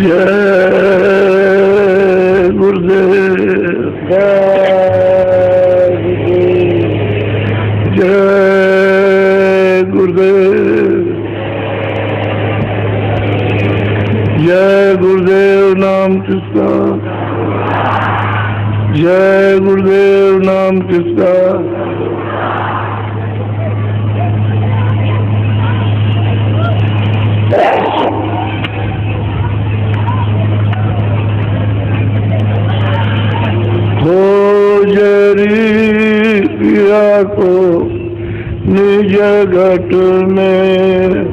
जय गुरुदेव, जय गुरुदेव, जय गुरुदेव नाम किसका, जय गुरुदेव नाम किसका। पिया को निज घट में,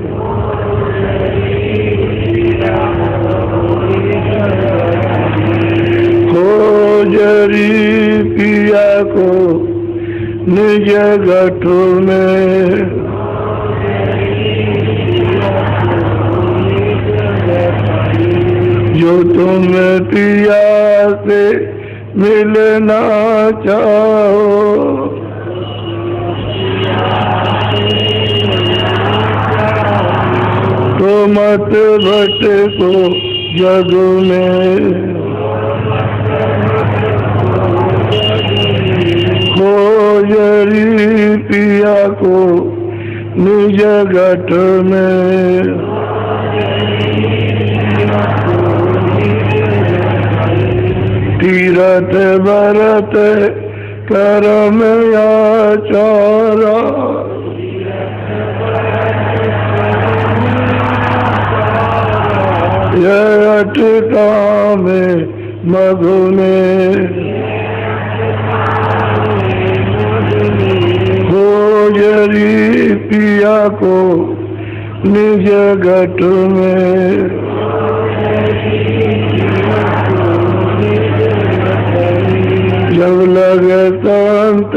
खोजरी पिया को निज घट में, जो तुम पिया से मिलना चाहो, तो मत भटको जग में, खोजरी पिया को निज घट में, तीरथ भरत करम आचारा, यह अटका में मधु में, खोजरी पिया को निज घट में, जब लगे संत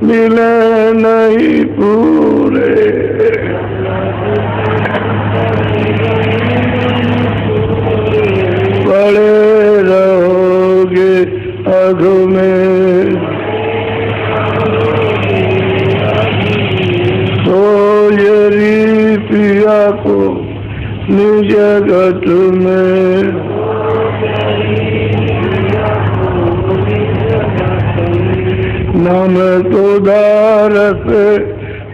मिले नहीं पूरे, पड़े रहोगे अघ में, खोजरी पिया को निज घट में, नाम तो दारस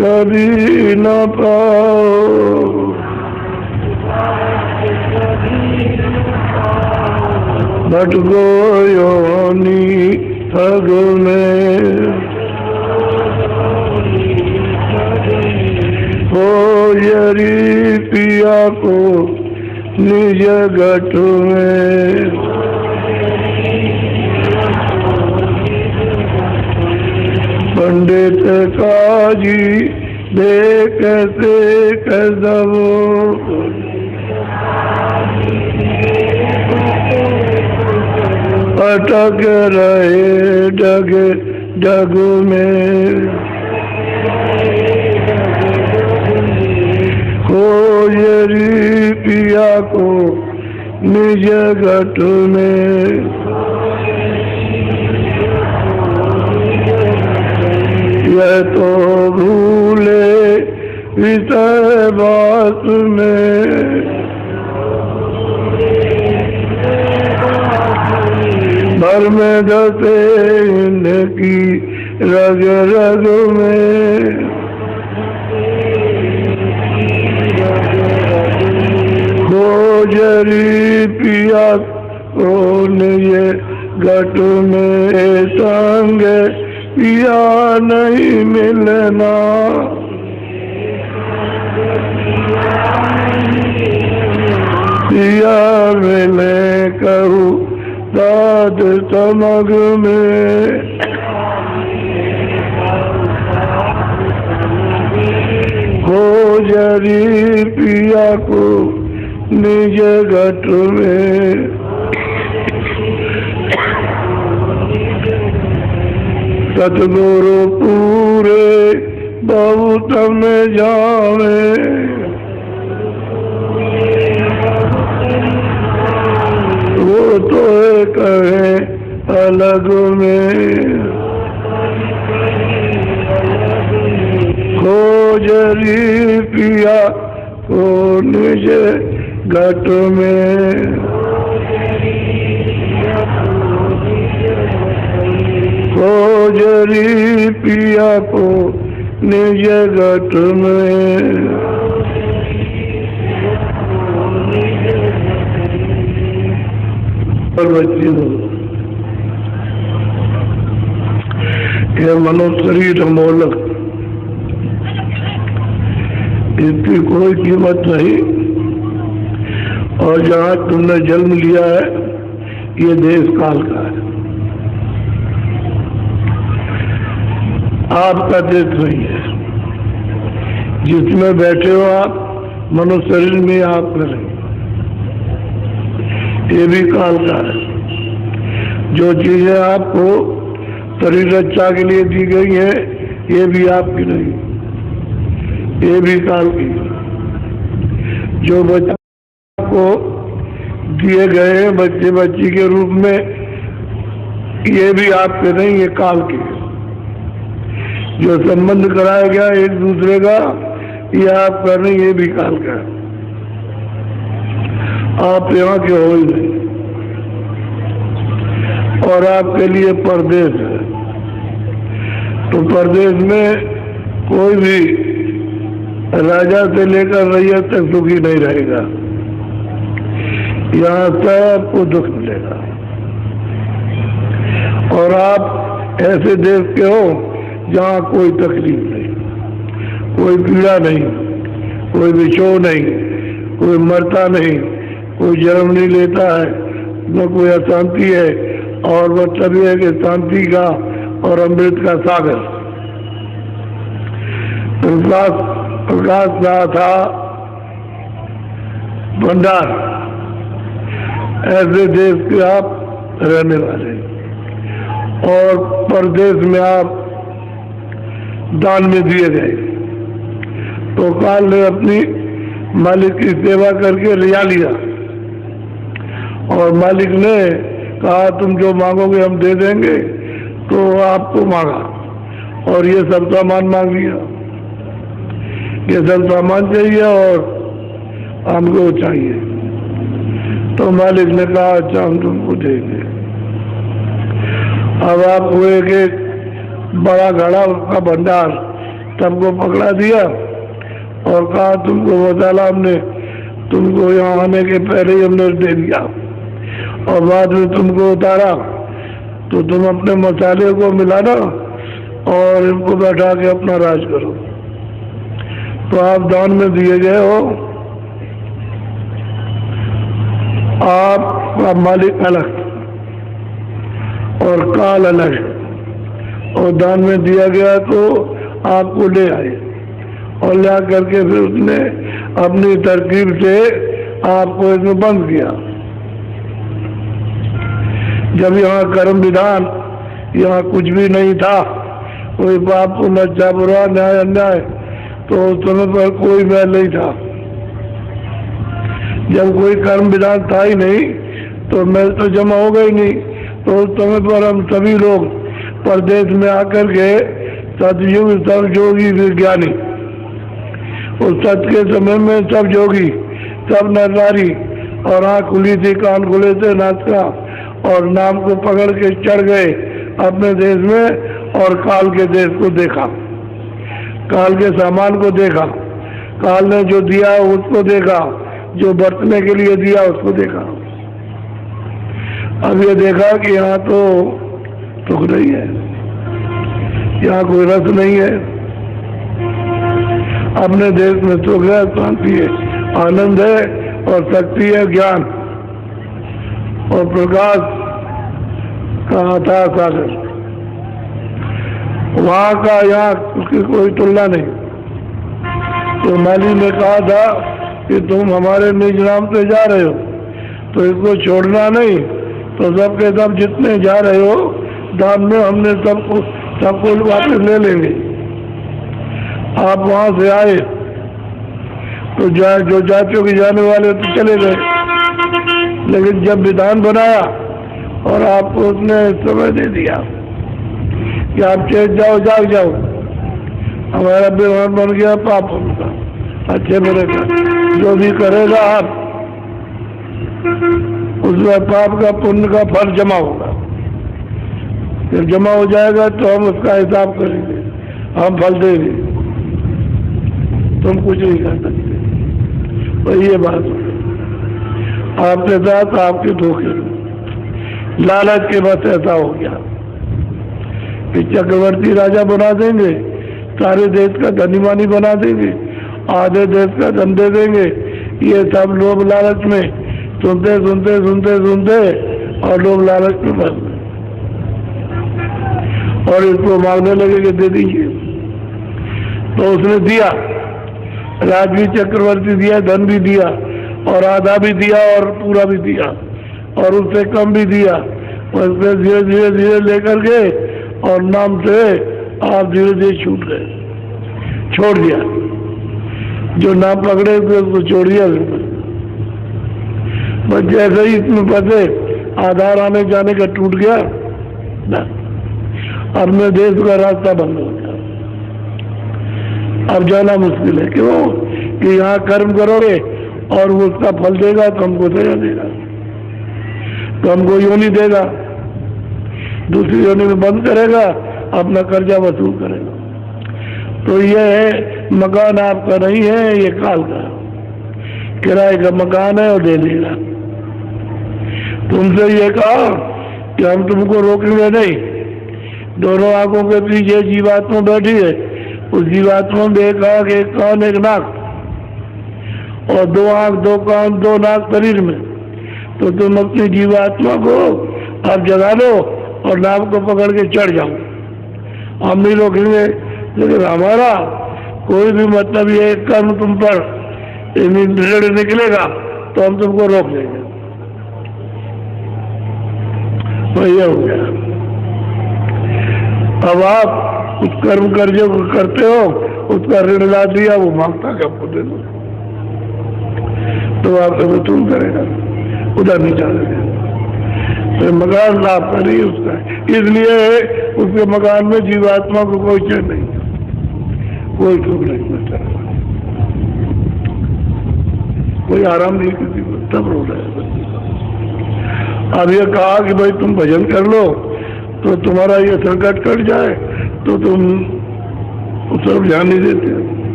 कभी न पाओ, भटको योनि ठग में, खोजरी पिया को निज घट में, पंडित काजी देख से कदमो, अटक रहे डग डग में, खोजरी पिया को निज घट में, यह तो भूले विषय बात में, भर में धसे इनकी रग रग में, खोजरी पिया को निज घट में, संग पिया नहीं मिलना, पिया मिले कहूँ साध समग में, खोजरी पिया को निज घट में, सतगुरु पूरे बहुत में जावे, वो तो कहे अलग में, खोजरी पिया को निज घट में। खोजरी पिया को निज घट में। और बच्चियों, ये मनुष्य शरीर अमोलक, इसकी कोई कीमत नहीं। और जहाँ तुमने जन्म लिया है ये देश काल का है, आपका देश नहीं है। जिसमें बैठे हो आप मनुष्य शरीर में आप करें, ये भी काल का है। जो चीजें आपको शरीर रक्षा के लिए दी गई है ये भी आपकी नहीं, ये भी काल की। जो बच्चा को दिए गए बच्चे बच्ची के रूप में, ये भी आपके नहीं, ये काल के। जो संबंध कराया गया एक दूसरे का, ये आपका नहीं, ये भी काल का। आप यहाँ के हो ही नहीं। और आपके लिए परदेश है, तो परदेश में कोई भी राजा से लेकर रैयत तक सुखी नहीं रहेगा। यहाँ सबको दुख मिलेगा। और आप ऐसे देश के हो जहाँ कोई तकलीफ नहीं, कोई पीड़ा नहीं, कोई विछोह नहीं, कोई मरता नहीं, कोई जन्म नहीं लेता है, न कोई अशांति है। और मतलब यह है कि शांति का और अमृत का सागर। प्रकाश रहा था भंडार, ऐसे देश के आप रहने वाले। और परदेश में आप दान में दिए गए, तो काल ने अपनी मालिक की सेवा करके लिया लिया। और मालिक ने कहा तुम जो मांगोगे हम दे देंगे, तो आपको मांगा और ये सब सामान मांग लिया। ये सब सामान चाहिए और हमको चाहिए, तो मालिक ने कहा अच्छा हम तुमको देंगे। अब आपको एक एक बड़ा घड़ा उसका भंडार सबको पकड़ा दिया और कहा तुमको मसाला हमने तुमको यहाँ आने के पहले ही हमने दे दिया, और बाद में तुमको उतारा, तो तुम अपने मसाले को मिलाना और इनको बैठा के अपना राज करो। तो आप दान में दिए गए हो, आपका मालिक अलग और काल अलग है। और दान में दिया गया तो आपको ले आए और ला करके फिर उसने अपनी तरकीब से आपको इसमें बंद किया। जब यहाँ कर्म विधान, यहाँ कुछ भी नहीं था, कोई पाप पुण्य अच्छा बुरा न्याय अन्याय, तो उस समय पर कोई मैल नहीं था। जब कोई कर्म विधान था ही नहीं तो मैल तो जमा हो गई नहीं। तो उस समय पर हम सभी लोग परदेश में आकर के सतयुग सब जोगी विज्ञानी, उस सत के समय में सब जोगी, सब नरनारी, और आँख खुली थी, कान खुले थे, नाच का और नाम को पकड़ के चढ़ गए अपने देश में। और काल के देश को देखा, काल के सामान को देखा, काल ने जो दिया उसको देखा, जो बरतने के लिए दिया उसको देखा। अब ये देखा कि यहाँ तो सुख नहीं है, यहाँ कोई रस नहीं है। अपने देश में सुख है, शांति है, आनंद है और शक्ति है, ज्ञान और प्रकाश का अथाह सागर। वहाँ का यहाँ उसकी कोई तुलना नहीं। तो माली ने कहा था कि तुम हमारे निज नाम से जा रहे हो तो इसको छोड़ना नहीं, तो सबके सब जितने जा रहे हो दान में हमने सबको वापस ले लेंगे। आप वहाँ से आए तो जो जातियों के जाने वाले तो चले गए, लेकिन जब विधान बनाया और आपको उसने समय दे दिया कि आप चेत जाओ, जाग जाओ, हमारा विधान बन गया पाप उनका, अच्छे बुरे का जो भी करेगा आप उसमें पाप का पुण्य का फल जमा होगा। जब जमा हो जाएगा तो हम उसका हिसाब करेंगे, हम फल देंगे, तुम कुछ नहीं कर सकते। तो ये बात आपके साथ आपके धोखे, लालच के बस ऐसा हो गया कि चक्रवर्ती राजा बना देंगे, सारे देश का धनीमानी बना देंगे, आधे देश का धन दे देंगे। ये सब लोग लालच में सुनते सुनते सुनते सुनते और लोग लालच में फंस गए और इसको मांगने लगे कि दे दीजिए। तो उसने दिया, राज भी चक्रवर्ती दिया, धन भी दिया और आधा भी दिया और पूरा भी दिया और उससे कम भी दिया। उससे धीरे धीरे धीरे लेकर के और नाम से आप धीरे धीरे छूट गए, छोड़ दिया। जो नाम पकड़े थे उसको छोड़ दिया। बस जैसे ही इसमें फंसे, आधार आने जाने का टूट गया ना, अब में देश का रास्ता बंद हो गया। अब जाना मुश्किल है। क्यों? कि यहाँ कर्म करोगे और वो उसका फल देगा तो हमको सजा देगा, तो हमको योनि देगा, दूसरी योनि में बंद करेगा, अपना कर्जा वसूल करेगा। तो ये है, मकान आपका नहीं है, ये काल का किराए का मकान है और दे देगा। तुमसे ये कहा कि हम तुमको रोकेंगे नहीं। दोनों आंखों के पीछे जीवात्मा बैठी है, उस जीवात्मा में एक आंख एक कान एक नाक और दो आंख दो कान दो नाक शरीर में। तो तुम अपनी जीवात्मा को आप जगा लो और नाक को पकड़ के चढ़ जाओ, हम नहीं रोकेंगे। लेकिन हमारा कोई भी मतलब ये कर्म तुम पर दृढ़ निकलेगा तो हम तुमको रोक लेंगे। तो ये हो गया। अब आप उस कर्म कर जो करते हो, उसका ऋण ला दिया, वो मांगता कि आपको दे दो, तो आपसे वसूल करेगा, उधर नहीं चलेगा। तो मकान आपका नहीं उसका, इसलिए उसके मकान में जीवात्मा को कोई चैन नहीं, कोई सुख नहीं मिलता, कोई आराम नहीं किसी को, सब रो रहा है। अब ये कहा कि भाई तुम भजन कर लो तो तुम्हारा ये संकट कट जाए, तो तुम उस तरफ ध्यान नहीं देते,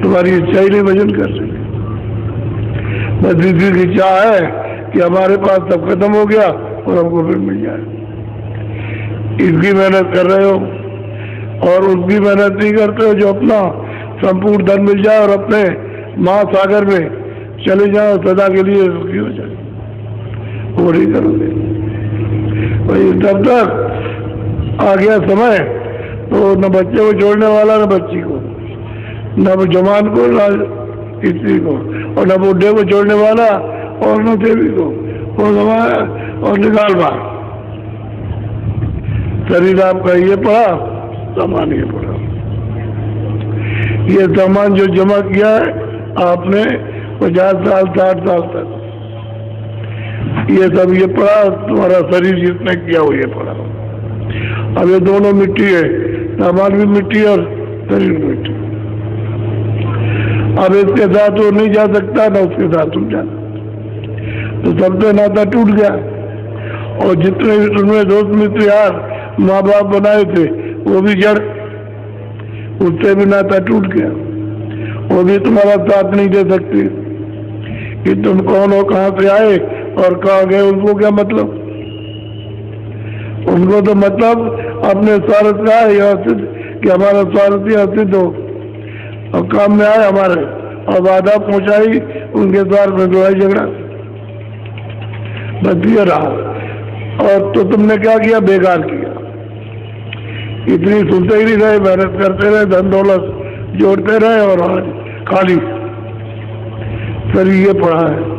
तुम्हारी इच्छा ही नहीं भजन कर सकते। बस दीदी की इच्छा है कि हमारे पास सब खत्म हो गया और हमको फिर मिल जाए। इसकी मेहनत कर रहे हो और उसकी मेहनत नहीं करते हो जो अपना संपूर्ण धन मिल जाए और अपने महासागर में चले जाओ, सदा के लिए सुखी हो जाए, वो नहीं करोगे। भाई तब तक आ गया समय तो न बच्चे को छोड़ने वाला, न बच्ची को, न जवान को, न स्त्री को, और न बुढ़े को छोड़ने वाला और न देवी को, वो समय और निकाल बार। शरीर आपका ये पड़ा, सामान ये पड़ा, ये सामान जो जमा किया है आपने 50 साल 60 साल तक, ये सब ये पड़ा, तुम्हारा शरीर जिसने किया वो ये पड़ा। अब ये दोनों मिट्टी है, सामान भी मिट्टी और शरीर भी मिट्टी। अब इसके साथ वो नहीं जा सकता, ना उसके साथ तुम जा सकते, तो सबसे नाता टूट गया। और जितने भी तुमने दोस्त मित्र यार माँ बाप बनाए थे वो भी जड़, उससे भी नाता टूट गया, वो भी तुम्हारा साथ नहीं दे सकते कि तुम कौन हो, कहाँ से आए और कहाँ गए, उनको क्या मतलब। उनको तो मतलब अपने स्वार्थ का है यहाँ सिद्ध, कि हमारा स्वार्थ यहाँ सिद्ध हो और काम में आए हमारे, और बाधा पहुंचाई उनके द्वार में लड़ाई झगड़ा, बस ये रहा। और तो तुमने क्या किया? बेकार किया। इतनी सुनते ही नहीं रहे, मेहनत करते रहे, धन दौलत जोड़ते रहे और आज खाली शरीर ये पड़ा है।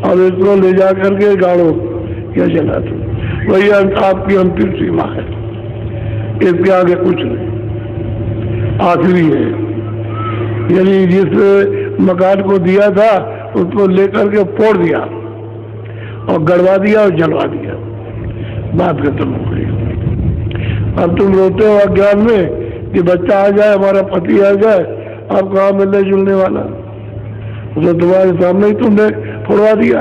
अब इसको ले जा करके गाड़ो, क्या चला तुम, वही आपकी अंतिम सीमा है, इसके आगे कुछ नहीं, आखिरी है। यानी जिस मकान को दिया था उसको लेकर के फोड़ दिया और गड़वा दिया और जलवा दिया, बात खत्म हो गई। अब तुम रोते हो अज्ञान में कि बच्चा आ जाए, हमारा पति आ जाए, अब कहाँ मिलने जुलने वाला, तो तुम्हारे सामने ही तुमने फोड़वा दिया।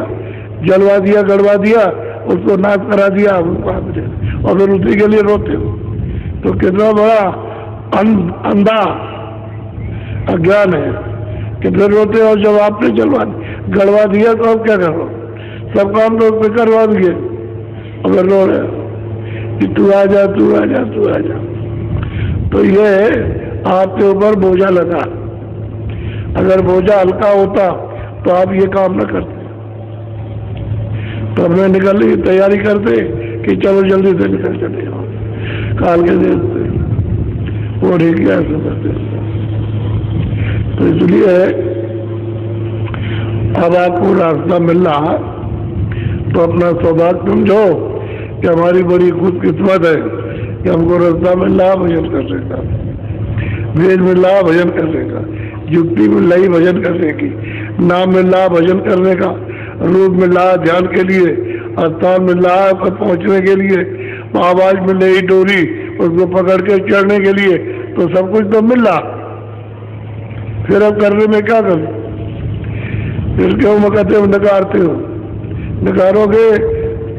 जलवा दिया, गड़वा दिया, उसको नाश करा दिया, और फिर उसी के लिए रोते हो। तो कितना बड़ा अंधा अज्ञान है कि फिर रोते हो जब आपने जलवा गड़वा दिया तो अब क्या करो, सब काम तो उसने करवा दिए, अगर रो रहे कि तू आ जा, तू आ जा, तू आ जा। तो ये आपके ऊपर बोझा लगा। अगर बोझा हल्का होता तो आप ये काम न करते, तो हमें निकलने की तैयारी करते कि चलो जल्दी से निकल चले जाओ काल के देश से, वो ठीक है ऐसा करते। तो इसलिए अब आपको रास्ता मिल रहा तो अपना सौभाग्य समझो कि हमारी बड़ी खुशकिस्मत है कि हमको रास्ता मिल रहा भजन करने का, वेद मिल रहा भजन करने का, युक्ति मिल रही भजन करने की, नाम मिल रहा भजन करने का, रूप मिल रहा ध्यान के लिए, स्थान मिल रहा पर पहुंचने के लिए, आवाज मिल रही डोरी उसको पकड़ के चढ़ने के लिए, तो सब कुछ तो मिल रहा। फिर अब करने में क्या करूं? फिर क्यों कहते हो नकारते हो? नकारोगे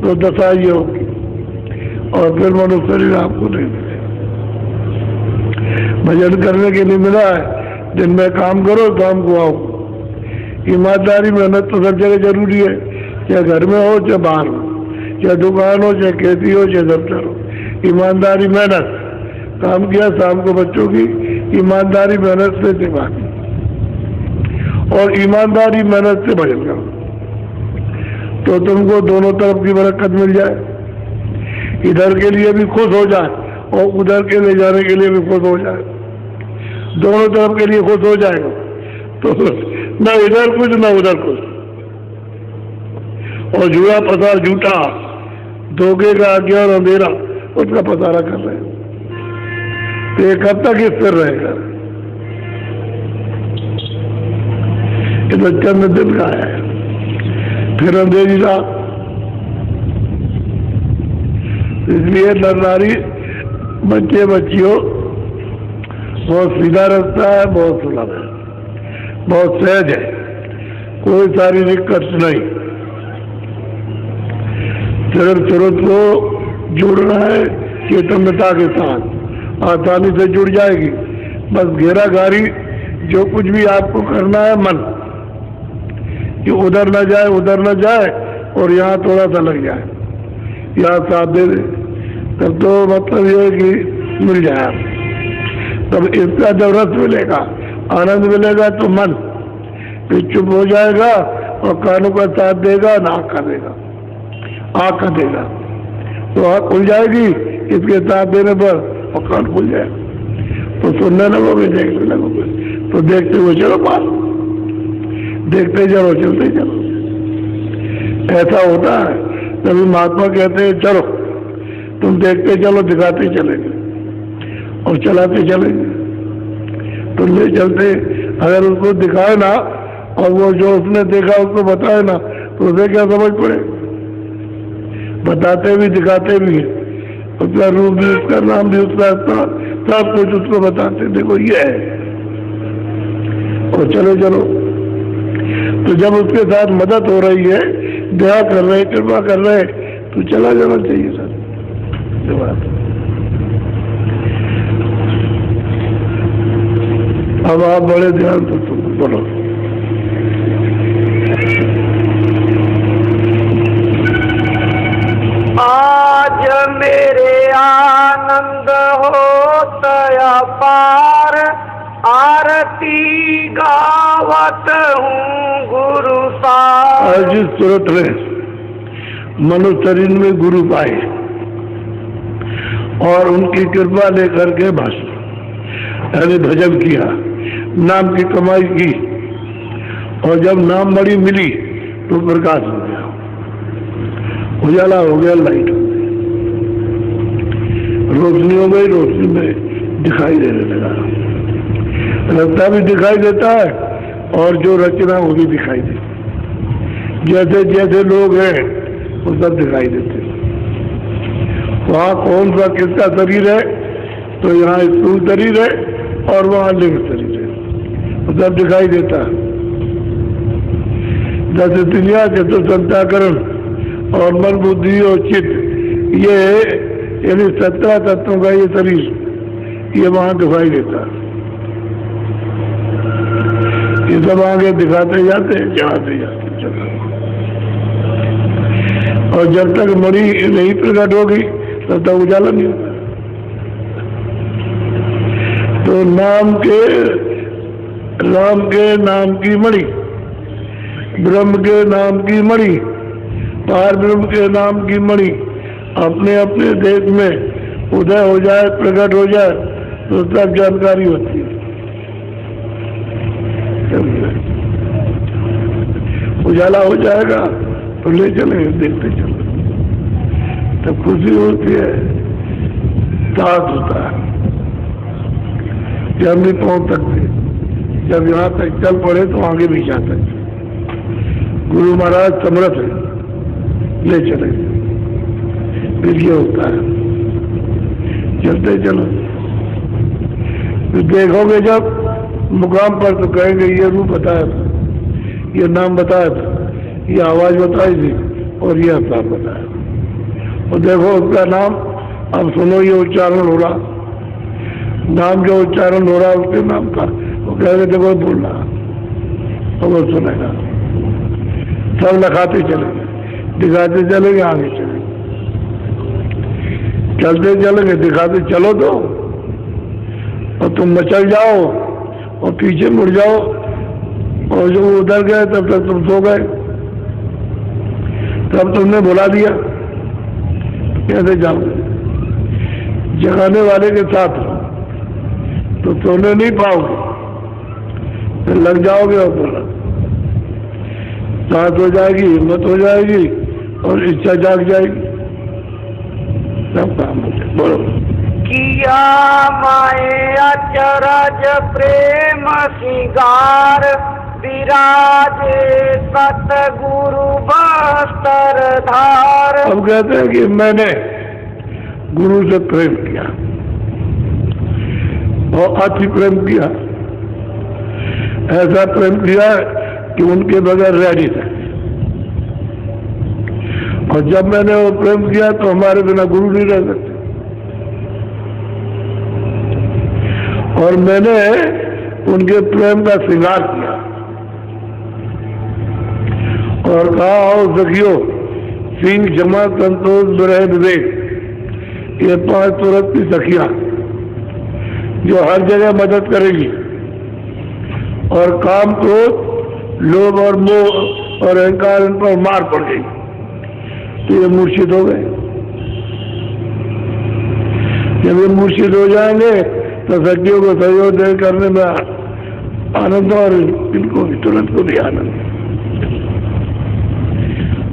तो दशा ये होगी और फिर मनुष्य शरीर आपको नहीं मिलेगा। भजन करने के लिए मिला है, दिन में काम करो, शाम को आओ। ईमानदारी मेहनत तो सब जगह जरूरी है, चाहे घर में हो चाहे बाहर हो, चाहे दुकान हो चाहे खेती हो चाहे दफ्तर हो। ईमानदारी मेहनत, काम किया शाम को बच्चों की, ईमानदारी मेहनत से सेवा की, और ईमानदारी मेहनत से भजन करो तो तुमको दोनों तरफ की बरकत मिल जाए। इधर के लिए भी खुश हो जाए और उधर के ले जाने के लिए भी खुश हो जाए, दोनों तरफ के लिए खुश हो जाएगा। तो न इधर कुछ न उधर कुछ, और जुड़ा पसार झूठा, धोखे का आज्ञा और अंधेरा उसका पसारा कर रहे हैं। तो ये कब तक स्थिर रहेगा? ये तो चंद दिन का है, फिर अंधेरी रात। इसलिए नर नारी, बच्चे बच्चियों, बहुत सीधा रास्ता है, बहुत सुलभ है, बहुत सहज है, कोई शारीरिक कष्ट नहीं। सिर्फ सूरत को जुड़ना है चेतनता के साथ, आसानी से जुड़ जाएगी। बस घेरा घारी जो कुछ भी आपको करना है मन, कि उधर न जाए उधर न जाए और यहाँ थोड़ा सा लग जाए, यहाँ साथ दे दे, तब तो मतलब ये है कि मिल जाए। तब इसका जब रस मिलेगा, आनंद मिलेगा, तो मन फिर चुप हो जाएगा और कानों का साथ देगा, नाक का देगा, आँख का देगा, तो आँख खुल जाएगी इसके साथ देने पर, और कान खुल जाएगा तो सुनने लगोगे, देखने लगोगे, तो देखते हुए चलो पास, देखते चलो चलते चलो। ऐसा होता है। तभी महात्मा कहते हैं चलो तुम देखते चलो, दिखाते चलेंगे और चलाते चलेंगे। तो ले चलते, अगर उसको दिखाए ना और वो जो उसने देखा उसको बताए ना, तो उसे क्या समझ पड़े? बताते भी दिखाते भी है, उसका रूप भी उसका, नाम भी उसका, सब कुछ उसको बताते, देखो ये है, और चलो चलो। तो जब उसके साथ मदद हो रही है, दया कर रहे, कृपा कर रहे, तो चला जाना चाहिए सर। बात अब आप बड़े ध्यान से तुम बोलो। आज मेरे आनंद होता पार, आरती गावत हूँ गुरु सार। आज जिस सूरत में मनुष्य शरीर में गुरु पाए और उनकी कृपा लेकर के भाषण यानी भजन किया, नाम की कमाई की, और जब नाम बड़ी मिली तो प्रकाश हो गया, उजाला हो गया, लाइट हो गई, रोशनी हो गई, रोशनी में दिखाई देने लगा। रास्ता भी दिखाई देता है और जो रचना वो भी दिखाई देती, जैसे जैसे लोग हैं वो सब दिखाई देते। वहाँ कौन सा किसका शरीर है, तो यहाँ स्थूल शरीर है और वहाँ लिंग शरीर है, वो सब दिखाई देता है। दस इंद्रियां, चतुर्थ अंतःकरण और मन, बुद्धि और चित्त, ये यानी 17 तत्वों का ये शरीर, ये वहां दिखाई देता है। ये सब आगे दिखाते जाते हैं, चढ़ाते जाते चलते। और जब तक मणि नहीं प्रकट होगी तब तक उजाला नहीं होगा। तो राम के नाम की मणि, ब्रह्म के नाम की मणि, पार ब्रह्म के नाम की मणि अपने अपने देश में उदय हो जाए, प्रकट हो जाए तो तब जानकारी होती है। उजाला हो जाएगा तो ले चलेंगे, देखते चले, तब खुशी होती है, साथ होता है कि हम नहीं पहुंच सकते। जब यहाँ तक चल पड़े तो आगे भी जा सकते। गुरु महाराज समर्थ है, ले चले, फिर ये होता है। चलते चलो, फिर देखोगे जब मुकाम पर तो कहेंगे ये रूप बताया था, ये नाम बताया था, ये आवाज बताई थी और ये अवतार बताया। और देखो उसका नाम, अब सुनो ये उच्चारण हो रहा, नाम जो उच्चारण हो रहा उसके नाम का, वो कहेंगे देखो बोल रहा, और वो सुनेगा। सब लखाते चलेंगे, दिखाते चलेंगे, आगे चलेंगे, चलते चलेंगे, दिखाते चलो तो, और तुम मचल जाओ और पीछे मुड़ जाओ, और जो उधर गए तब तक तुम सो गए, तब तुमने बुला दिया, कैसे जाओगे? जगाने वाले के साथ तो सोने नहीं पाओगे, फिर लग जाओगे और बोला सांस हो जाएगी, हिम्मत हो जाएगी और इच्छा जाग जाएगी, सब काम हो जाए। बोलो। किया माए अचरज प्रेम सिंगार, विराजे सतगुरु बस्तर धार। अब कहते हैं कि मैंने गुरु से प्रेम किया और अति प्रेम किया, ऐसा प्रेम किया कि उनके बगैर रह नहीं सकते। और जब मैंने वो प्रेम किया तो हमारे बिना गुरु नहीं रह सकते। और मैंने उनके प्रेम का श्रृंगार किया और कहा आओ सखियो, सिंह, जमा, संतोष, विरह, विवेक, ये 5 तुरंत की सखियां जो हर जगह मदद करेगी। और काम, क्रोध, लोभ और मोह और अहंकार इन पर मार पड़ गई तो ये मूर्छित हो गए। जब ये मूर्छित हो जाएंगे तो सखियों को सहयोग दे करने में आनंद, और इनको भी तुरंत को भी आनंद।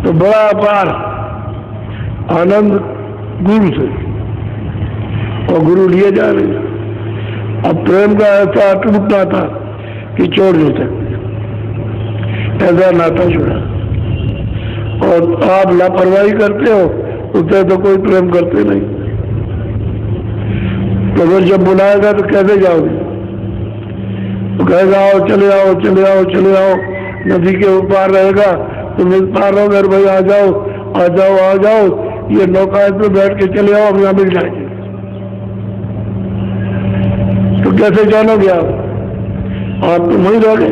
तो बड़ा अपार आनंद गुरु से, और गुरु लिए जा रहे। अब प्रेम का ऐसा टूटना था कि छोड़ नहीं सकते, ऐसा नाता जुड़ा। और आप लापरवाही करते हो उससे तो कोई प्रेम करते नहीं। तो फिर जब बुलाएगा तो कैसे जाओगे? तो कहेगा आओ, चले आओ, चले आओ, चले आओ, नदी के ऊपर रहेगा, तुम इस पार रहो, मेरे भाई आ जाओ, आ जाओ, आ जाओ, ये नौका पे बैठ के चले आओ, हम यहाँ मिल जाएंगे। तो कैसे जानोगे आप तो वहीं रहोगे।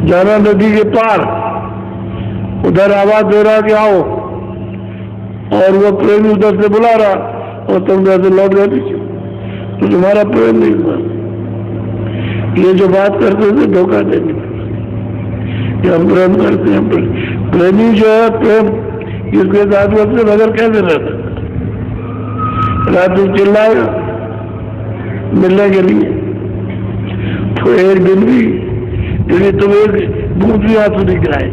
जाना नदी के पार, उधर आवाज दे रहा कि आओ, और वो प्रेमी उधर से बुला रहा और तुम जैसे लौट गए पीछे, तो तुम्हारा प्रेम नहीं हुआ। ये जो बात करते थे धोखा देने कि हम प्रेम करते हैं, प्रेमी जो है प्रेम इसके साथ अपने बगैर कैसे रहता, रात में चिल्लाएगा मिलने के लिए, तो एक दिन भी यदि तुम एक बूंद भी आंसू नहीं गिराए,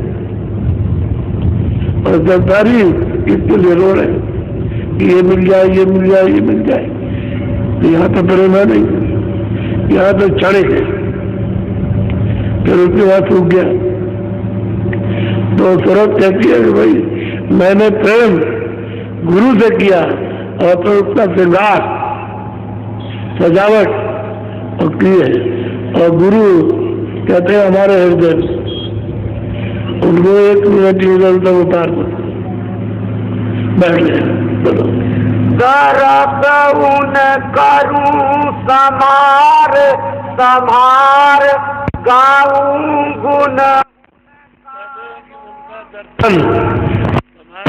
और सरदारी इसके लिए रो रहे कि ये मिल जाए, ये मिल जाए, ये मिल जाए। तो यहाँ तो प्रेम है नहीं, यहाँ तो चढ़े गए, फिर उसके बाद सूख गया। तो सूरत कहती है कि भाई मैंने प्रेम गुरु से किया, और तो उसका श्रृंगार, सजावट और की है। और गुरु कहते हैं हमारे हृदय उनको 1 मिनट इधर उधर उतार दो, बैठ गए। बोलो सरस उन करूं समार समार गाऊं गुण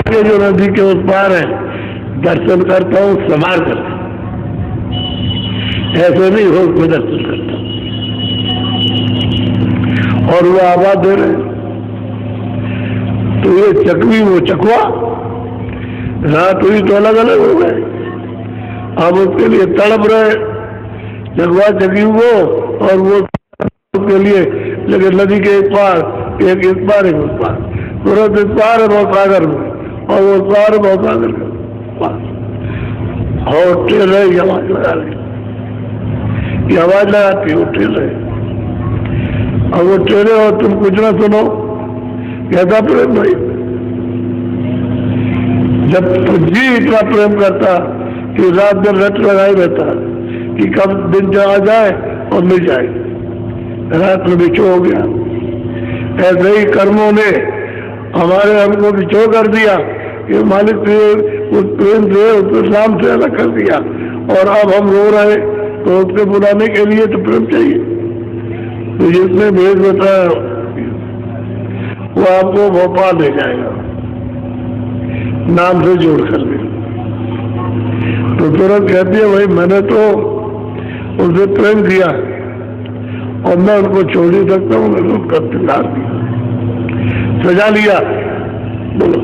के जो नदी के उस पार है दर्शन करता हूँ समार करता हूँ, ऐसे नहीं हो मैं दर्शन करता हूँ। और वो आवाज दे रहे, तो ये चकवी वो चकवा, रात हुई तो अलग अलग हो गए। अब उसके लिए तड़प रहे चकवा चकवी वो, और वो उसके लिए, लेकिन नदी के एक पार एक इस पार एक उस पार, सूरत इस पार है बहुत सागर में, और वो पार बहुत सागर में पार। और ट्रेन रहे आवाज लगा रहे, ये आवाज लगाती वो ट्रेन रहे। अब वो ट्रेने और तुम कुछ ना सुनो, कहता प्रेम भाई। जब तो जी इतना प्रेम करता कि रात दिन रट लगाई रहता कि कब दिन चला जाए और मिल जाए, रात में बिछो हो गया। ऐसे ही कर्मों ने हमारे हमको बिछो कर दिया कि मालिक से उस प्रेम से उस नाम से अलग कर दिया, और अब हम रो रहे तो उससे बुलाने के लिए तो प्रेम चाहिए। तो जिसने भेज बताया वो आपको भोपाल ले जाएगा नाम से जोड़ कर दे। तो तुरंत कहती है भाई मैंने तो उनसे प्रेम किया और मैं उनको छोड़ ही सकता हूँ, मैंने उनका तिलार दिया, सजा लिया। बोलो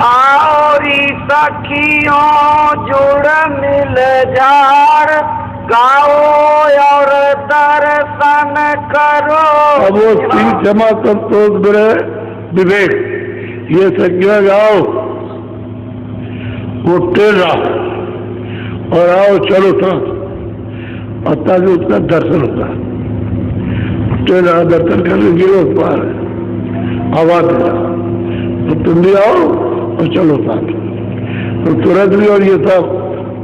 आरी सखियों जुड़ मिल जार गाओ और दर्शन करो। अब वो तीन क्षमा संतोष विवेक ये सज्ञा गाओ, वो टेरा और आओ चलो साथ, और ताकि उसका दर्शन होता है। टेरा दर्शन करने की उस पार है आवाज है, तो तुम भी आओ और चलो साथ। तो तुरंत भी और ये सब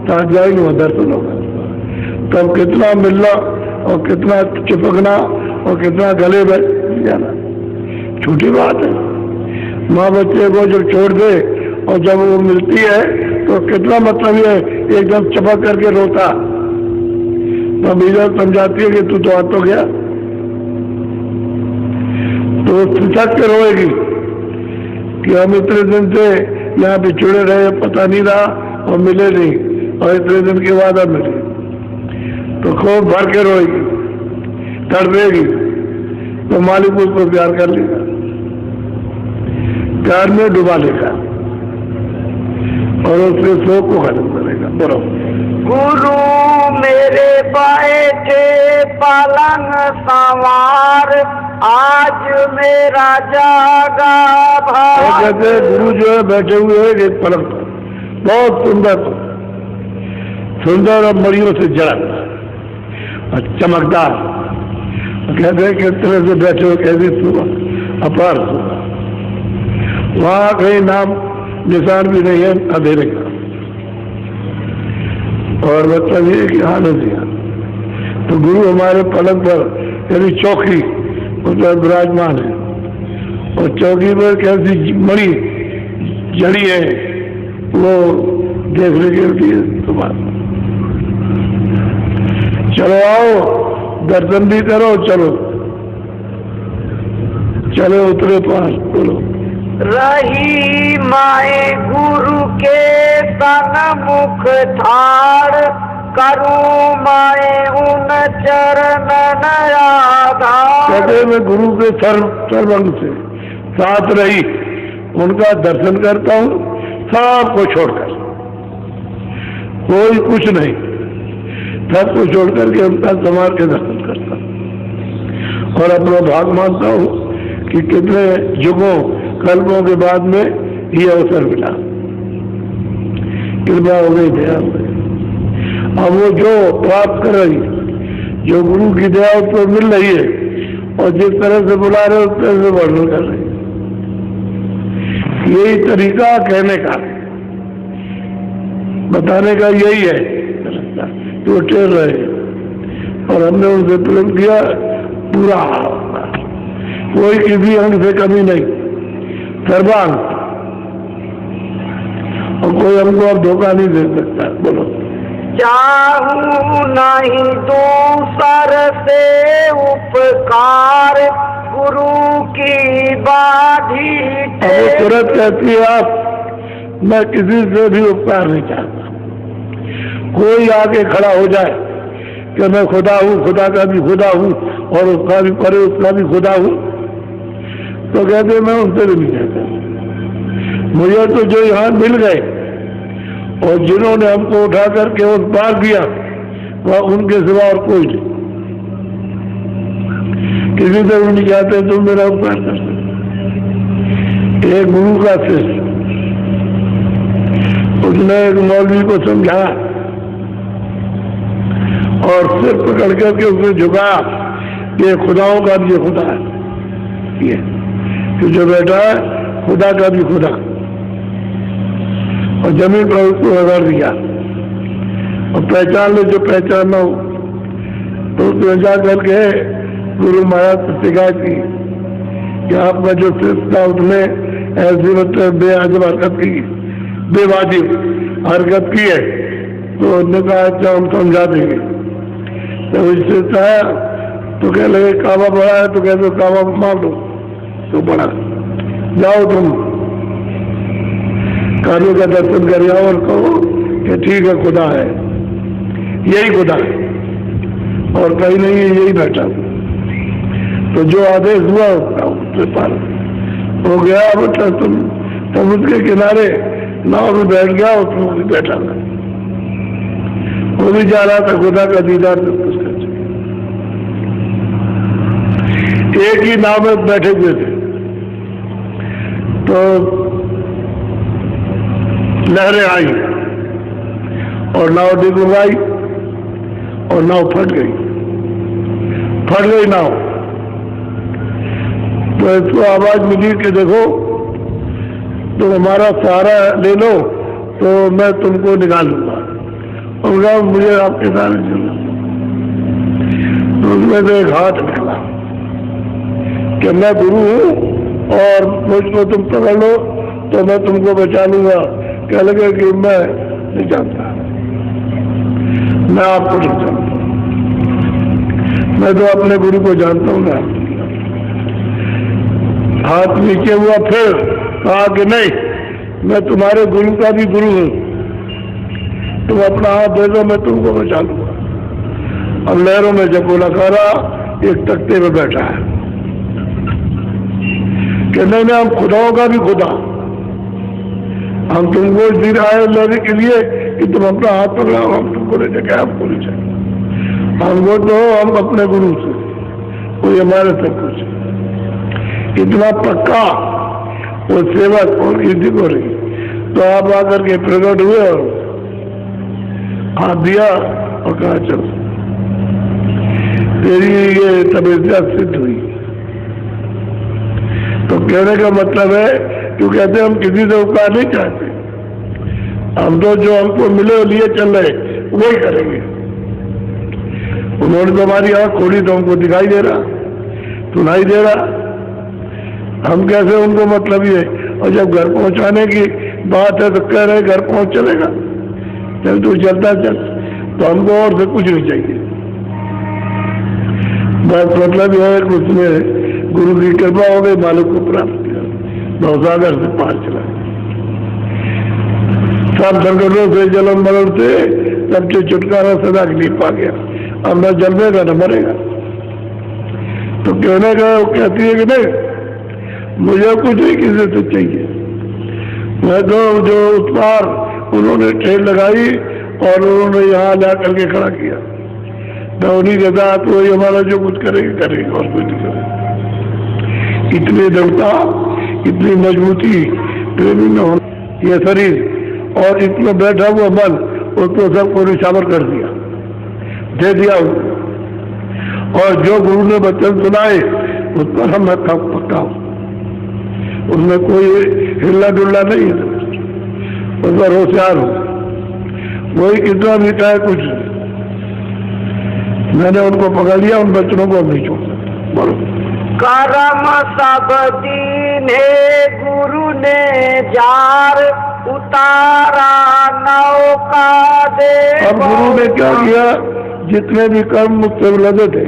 साथ जाएंगे, वह दर्शन होगा। तब कितना मिलना और कितना चिपकना और कितना गले में जाना छोटी बात है। माँ बच्चे को जब छोड़ दे और जब वो मिलती है तो कितना मतलब है, एकदम चपक करके रोता, तब इधर समझाती है कि तू तो आ तो गया, तो सिसक के रोएगी कि हम इतने दिन से यहाँ बिछुड़े रहे, पता नहीं रहा और मिले नहीं, और इतने दिन के बाद अब मिले, तो खूब भर के रोएगी, तड़पेगी, तो मालिक उसको प्यार कर लेगा, प्यार में डुबा लेगा और उसके शोक को खत्म करेगा। बोलो गुरु मेरे बैठे पलंग सवार आज मेरा जागा भाई। कहते गुरु जो है बैठे हुए हैं एक पलंग पर, बहुत सुंदर सुंदर और मड़ियों से जड़ा और चमकदार। कहते हैं किस तरह से बैठे हुए, कैसी सुबह अपार सुबह, वहां कहीं नाम निशान भी नहीं है अंधेरे का, और मतलब ये कि आनंद दिया। तो गुरु हमारे पलंग पर यानी चौकी उस पर विराजमान है, और चौकी पर कैसी मणि जड़ी है वो देखने के लिए सुबह। चलो आओ दर्शन भी करो, चलो चलो उतरे पास। बोलो रही माए गुरु के सन्मुख ठाड़ करूं माए उन चरण आधार। कहते मैं गुरु के सर्वंग से साथ रही, उनका दर्शन करता हूँ सबको छोड़कर, कोई कुछ नहीं, सबको छोड़कर के उनका संभाल के दर्शन करता हूँ, और अपना भाग मानता हूँ कि कितने युगों कल्पों के बाद में ये अवसर मिला, कृपा हो गई, दया हो गई। अब वो जो प्राप्त कर रही, जो गुरु की दया उस पर मिल रही है, और जिस तरह से बुला रहे उस तरह से वर्णन कर रहे हैं, यही तरीका कहने का, बताने का यही है कि वो टेर रहे, और हमने उनसे प्रेम किया पूरा, कोई किसी अंग से कमी नहीं, सर्वांग, और कोई हमको अब धोखा नहीं दे सकता। बोलो। चाहूं नहीं दूसर से उपकार, गुरु की बाधी। अब वो तुरंत कहती है आप, मैं किसी से भी उपकार नहीं चाहता। कोई आके खड़ा हो जाए कि मैं खुदा हूँ, खुदा का भी खुदा हूँ और उसका भी करे उसका भी खुदा हूँ, तो कहते मैं उनसे भी नहीं चाहता। मुझे तो जो यहाँ मिल गए और जिन्होंने हमको उठा करके उस पार दिया, वह उनके सिवा और कोई नहीं। किसी से भी नहीं चाहते तुम मेरा उपकार कर सकते। एक गुरु का शिष्य, उसने एक मौलवी को समझाया और सिर पकड़ करके उसने झुकाया, ये खुदाओं का भी खुदा है, ये कि जो बैठा है खुदा का भी खुदा, और जमीन पर उसको रगड़ दिया और पहचान लो जो पहचाना हो। तो उसने जा करके गुरु महाराज से शिकायत की कि आपका जो शिष्य था उसने ऐसी मतलब बेअदब हरकत की, बेवाजिब हरकत की है। तो उन्होंने कहा अच्छा हम समझा देंगे। तो उससे चाहे तो कह लगे काबा बड़ा है, तो कहते काबा मार दो तो बड़ा, जाओ तुम काबे का दर्शन कर आओ और कहो कि ठीक है खुदा है, यही खुदा है और कहीं नहीं है, यही बैठा। तो जो आदेश हुआ उससे पालन हो गया। मतलब तुम उसके किनारे नाव में बैठ गया और तुम भी बैठा था, वो भी जा रहा था खुदा का दीदार में कुछ कर। एक ही नाव में बैठे हुए थे, तो लहरें आई और नाव डुबाई और नाव फट गई नाव। तो इसको आवाज मिली कि देखो तुम हमारा सहारा ले लो तो मैं तुमको निकाल लूंगा। और मुझे आपके सारे चलना। तो उसमें से एक हाथ निकला कि मैं गुरु हूँ और मुझको तुम पकड़ लो तो मैं तुमको बचा लूंगा। कह लगे कि मैं नहीं जानता, मैं आपको नहीं जानता, मैं तो अपने गुरु को जानता हूँ ना। हाथ नीचे हुआ, फिर कहा कि नहीं, मैं तुम्हारे गुरु का भी गुरु हूँ, तुम अपना हाथ दे दो मैं तुमको बचा लूंगा। अब लहरों में जब वो लखारा एक तख्ते में बैठा है कि नहीं हम खुदाओं का भी खुदा, हम तुमको दिन आए लेने के लिए कि तुम अपना हाथ पकड़ाओ, हम तुमको ले जाए, हमको नहीं चाहिए। हमको तो हम अपने गुरु से, कोई हमारे सब कुछ इतना पक्का वो सेवक और इसी को रही। तो आप आकर के प्रकट हुए और हाथ दिया और कहा चलो तेरी ये तपस्या सिद्ध हुई। तो कहने का मतलब है क्यों कहते हम किसी से उपकार नहीं चाहते, हम तो जो हमको मिले लिए चल रहे वही करेंगे। उन्होंने तो हमारी आंख खोली तो हमको दिखाई दे रहा, सुनाई दे रहा, हम कैसे उनको मतलब ही है। और जब घर पहुंचाने की बात है तो कह रहे घर पहुंच चलेगा, चल तू चलता चल, तो हमको और से कुछ नहीं चाहिए। बस मतलब यह है कि उसमें गुरु की कृपा हो गई, मालिक को प्राप्त किया, भवसागर से पार चला। सब संकटों से जलन मरण से सबसे छुटकारा सदा के लिए पा गया। अब न जलमेगा न मरेगा। तो कहने का वो कहती है कि नहीं मुझे कुछ नहीं किसी से चाहिए, मैं तो जो उस पार उन्होंने ट्रेन लगाई और उन्होंने यहाँ ला करके खड़ा किया, मैं उन्हीं के साथ वही हमारा जो कुछ करेंगे और कुछ नहीं करेंगे। इतनी दृढ़ता, इतनी मजबूती प्रेमी में होना ये शरीर और इतना बैठा हुआ मन, उसको सबको निशावर कर दिया, दे दिया। और जो गुरु ने वचन सुनाए उस पर हम पक्का हूं, उसमें कोई हिल्ला डुल्ला नहीं है, उस पर होशियार हूं। वही कितना भी कहे कुछ, मैंने उनको पकड़ लिया, उन बच्चों को नहीं छोड़ सकता। बोलो। करम सब दीन है गुरु ने जार उतारा नौका दे। अब गुरु ने क्या किया, जितने भी कर्म मुझसे लगे थे,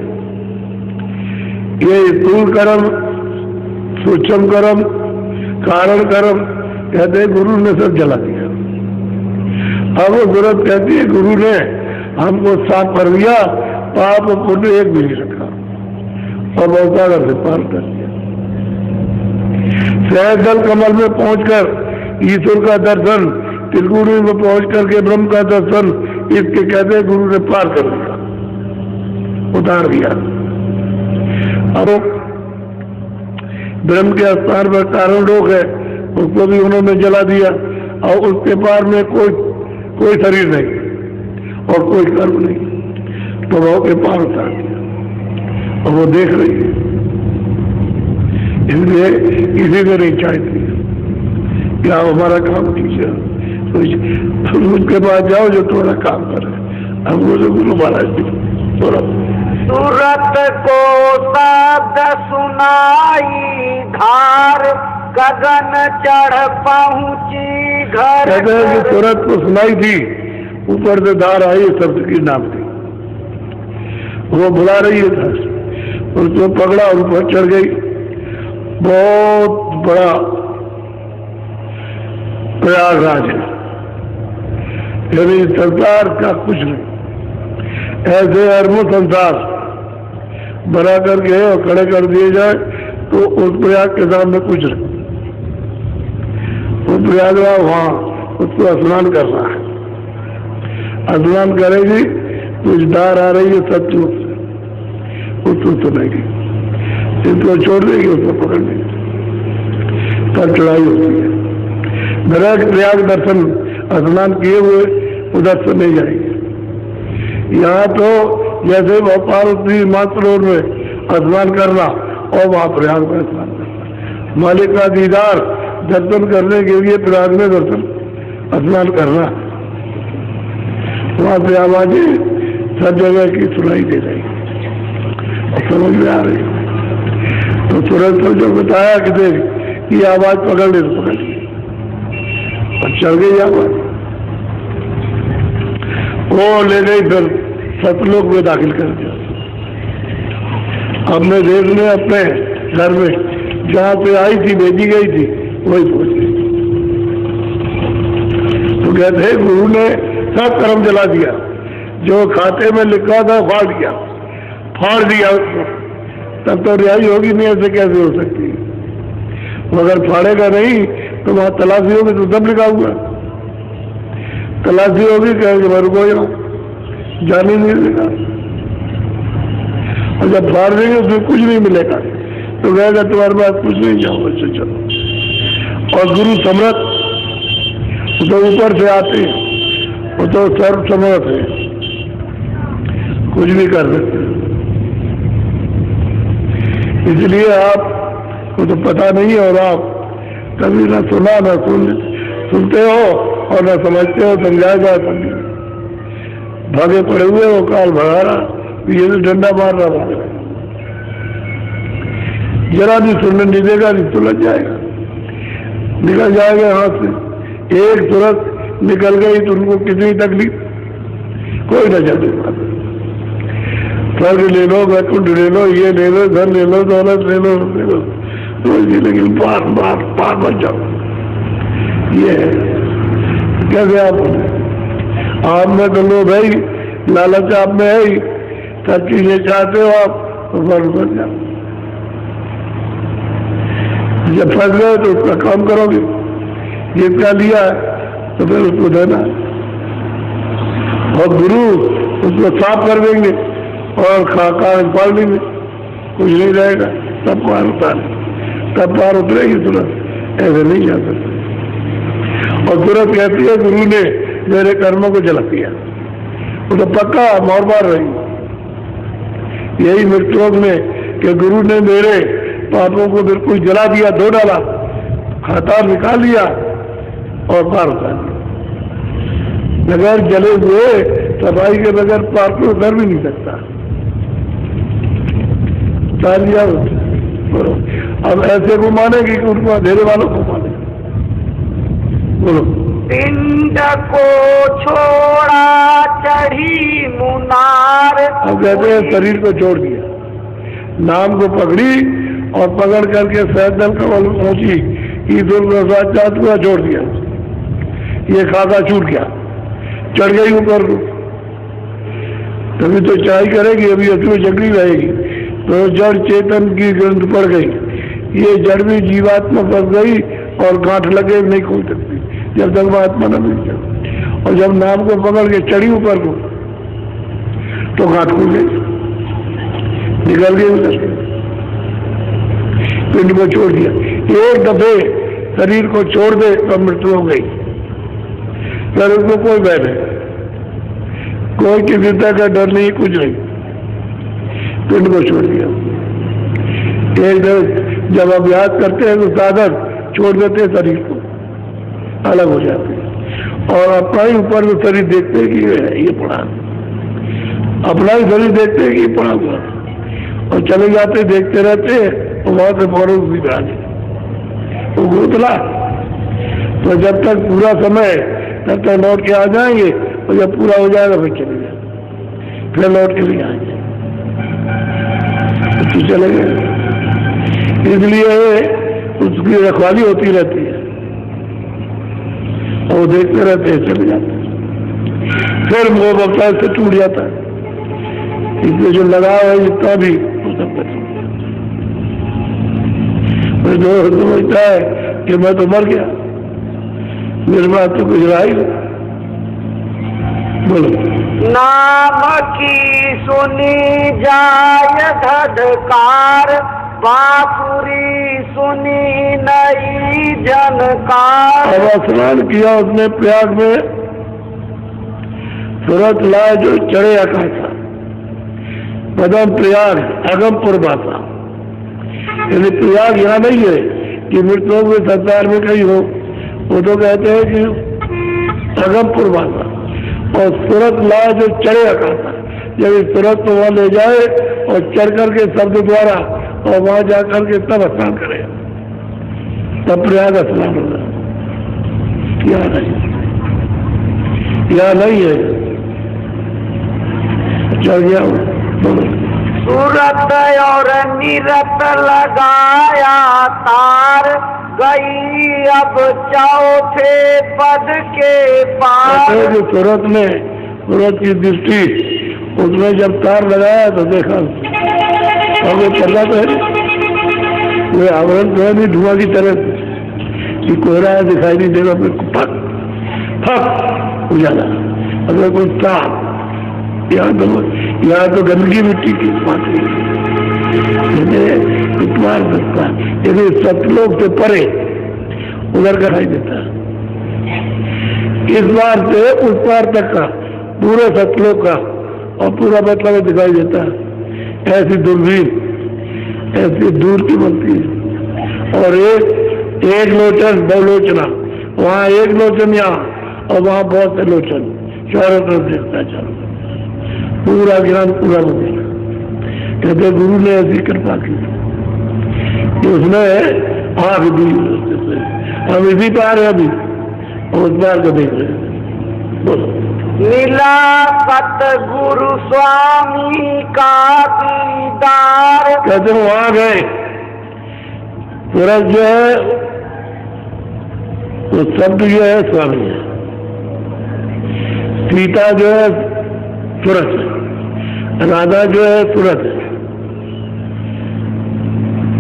ये स्थूल कर्म, सूक्ष्म कर्म, कारण कर्म, कहते गुरु ने सब जला दिया। अब वो जरूरत कहती है गुरु ने हमको साफ कर दिया, पाप और पुण्य एक भी नहीं रखा और बहुसागर से पार कर दिया। सहजल कमल में पहुंचकर ईश्वर का दर्शन, त्रिगुणी में पहुंच करके ब्रह्म का दर्शन, इसके कहते गुरु ने पार कर दिया, उतार दिया। अब ब्रह्म के स्थान पर कारण लोग है, उसको भी उन्होंने जला दिया और उसके पार में कोई शरीर नहीं और कोई कर्म नहीं, तो वो के पार उतार दिया और वो देख रही है। इसलिए किसी को नहीं चाहती क्या हमारा काम ठीक है, तो उसके पास जाओ जो थोड़ा काम करे। हम बोले गुरु महाराज थोड़ा सूरत को शब्द सुनाई धार, गगन चढ़ पहुंची घर। कहते हैं कि सूरत को सुनाई थी, ऊपर से धार आई, शब्द की नाम थी, वो बुला रही है, उसको पकड़ा और ऊपर चढ़ गई। बहुत बड़ा प्रयागराज है, यानी संसार का कुछ नहीं, ऐसे अरबों संसार बना करके और खड़े कर दिए जाए तो उस प्रयाग के सामने कुछ नहीं। वो प्रयागराज वहां उसको स्नान करना है, स्नान करेगी कुछ धार आ रही है सचमुच से, उसको सुनेगी, इसको छोड़ देगी, उसको पकड़ लेगी, तब चढ़ाई होती है। प्रयाग दर्शन स्नान किए हुए उधर से नहीं जाएंगे। यहाँ तो जैसे भोपाल मात्र में स्नान करना और वहां प्रयाग में स्नान करना, मालिक का दीदार दर्शन करने के लिए प्रयाग में दर्शन स्नान करना। वहां से आवाजें सब जगह की सुनाई दे रही और समझ में आ रही, तो तुरंत जो बताया कि देख ये आवाज पकड़ ले, तो पकड़ ली और चल गई आवाज, वो ले गई, फिर सतलोक में दाखिल कर दिया। अपने देश में, अपने घर में जहाँ पे आई थी, भेजी गई थी, वही पहुंच गई। तो कहते हैं गुरु ने सब कर्म जला दिया, जो खाते में लिखा था फाड़ दिया उसको। तब तो रिहाई होगी नहीं, ऐसे कैसे हो सकती है? मगर फाड़ेगा नहीं तो वहां तलाशी होगी तो सब लिखा हुआ, तलाशी होगी कहेंगे मेरे को जाने नहीं देगा, और जब फाड़ देंगे उसमें कुछ नहीं मिलेगा तो कहेगा तुम्हारे पास कुछ नहीं, जाओ बच्चे चलो। और गुरु समर्थ, वो तो ऊपर से आते हैं, वो तो सर्व समर्थ है, कुछ भी कर सकते। इसलिए आपको तो पता नहीं है, और आप कभी ना सुना ना सुनते हो और ना समझते हो, समझाएगा समझे भागे पड़े हुए हो, काल भगा रहा, ये तो डंडा मार रहा है, जरा भी सुनने नहीं देगा, नहीं तो लग जाएगा, निकल जाएगा हाथ से। एक तुरंत निकल गई तो उनको कितनी तकलीफ, कोई न जाने पाता। स्वर्ग ले लो, वैकुंठ ले लो, ये ले लो, धन ले लो, दौलत ले लो, लेकिन पार मत जाओ। ये है कैसे आप में तो लो भाई, लालच आप में है ही, सब चीजें चाहते हो आप, तो बन जाओ। जब फंस गए तो उसका काम करोगे, जिसका लिया है तो फिर उसको देना है, और गुरु उसको साफ कर देंगे और कागज पाल देंगे, कुछ नहीं रहेगा, सब पार उतारे, तब पार उतरेगी तुरंत, ऐसे नहीं जा सकते। और तुरंत कहती है गुरु ने मेरे कर्मों को जला दिया, वो तो पक्का मोर मार रही। यही मृत्युलोक में कि गुरु ने मेरे पापों को बिल्कुल जला दिया, धो डाला, खाता निकाल लिया और पार उतार दिया। बगैर जले हुए सफाई के बगैर पार को उतर भी नहीं सकता, उतार दिया। अब ऐसे को मानेगी कि उनको अंधेरे वालों को माने, बोलो। पिंड को छोड़ा चढ़ी मुनार। अब कहते हैं शरीर को छोड़ दिया, नाम को पकड़ी और पकड़ करके सैदल कमल पहुंची, ईदुल प्रसाद चाँद को छोड़ दिया, ये खाका छूट गया, चढ़ गई ऊपर। तभी तो चाय करेगी, अभी उसमें जगड़ी रहेगी, तो जड़ चेतन की ग्रंथ पड़ गई, ये जड़ भी जीवात्मा फंस गई और गांठ लगे नहीं खोल सकती जब तक वो आत्मा न मिल जाए। और जब नाम को पकड़ के चढ़ी ऊपर को तो गांठ खुल गई, निकल गई उधर, पिंड को छोड़ दिया। एक दफे शरीर को छोड़ दे तो मृत्यु हो गई, फिर उसको कोई भय नहीं, कोई किसी का डर नहीं, कुछ नहीं, पिंड को छोड़ दिया। एक दफे जब अभ्यास करते हैं तो साधक छोड़ देते हैं, शरीर को अलग हो जाते हैं और अपना ही ऊपर में शरीर देखते हैं कि ये पड़ा, अपना ही शरीर देखते हैं कि ये पड़ा हुआ, और चले जाते देखते रहते हैं और वहां से फौरन उसी पे आ जाए वो घोतला। तो जब तक पूरा समय तब तक लौट के आ जाएंगे, और जब पूरा हो जाएगा फिर चले जाए, फिर लौट के नहीं आएंगे, तो चले गए। इसलिए उसकी रखवाली होती रहती है और देखते रहते हैं, चले जाते हैं, फिर वो बक्सा से टूट जाता है। इसलिए जो लगाव है जितना भी वो सब बच जो समझता है कि मैं तो मर गया, मेरे पास तो कुछ रहा ही नहीं। बोलो। नाम की सुनी जाय धधकार, बांसुरी सुनी नई जनकार। अब स्नान किया उसने प्रयाग में, सूरत लाए जो चढ़े आकाशा, पदम प्रयाग अगमपुर भाषा। यदि प्रयाग यहाँ नहीं है कि मृतकों के संसार में कहीं हो, वो तो कहते हैं कि अगमपुर भाषा। और सूरत लाए जो चढ़े आकाशा, जब इस सूरत को वहां ले जाए और चढ़ करके शब्द द्वारा और वहां जाकर के तब स्नान करे, तब प्रयाग स्नान होगा। यहाँ नहीं है, चढ़ गया। सूरत और निरत लगाया तार, गई अब चौथे पद के पार। जो सूरत में, सूरत की दृष्टि उसमें जब तार लगाया तो देखा, और वो पर्दा तो है, वो आवरण तो है नहीं धुआं की तरह कि कोहरा है दिखाई नहीं देगा, फक फक उजाला। अगर कोई तार यहाँ तो गंदगी मिट्टी की माटी, इतवार सकता, यदि सतलोक से परे उधर का दिखाई देता, इस बार से उस पार तक का पूरे सतलोक का और पूरा मतलब दिखाई देता है। ऐसी दूरबीन ऐसी दूर की बनती है। और एक लोचन दो लोचना, वहाँ एक लोचन यहाँ और वहाँ बहुत से लोचन, चारों तरफ देखता चलो, पूरा ज्ञान पूरा हो गया। कहते गुरु ने ऐसी कृपा की कि उसने आँख दी, हम इसी पार है अभी और उस पार को देख रहे हैं। बोलो। मिला सतगुरु स्वामी का दीदार। कहते हैं वहां गए, सूरज जो है वो शब्द जो है स्वामी है, सीता जो है सूरज है, राधा जो है सूरज है,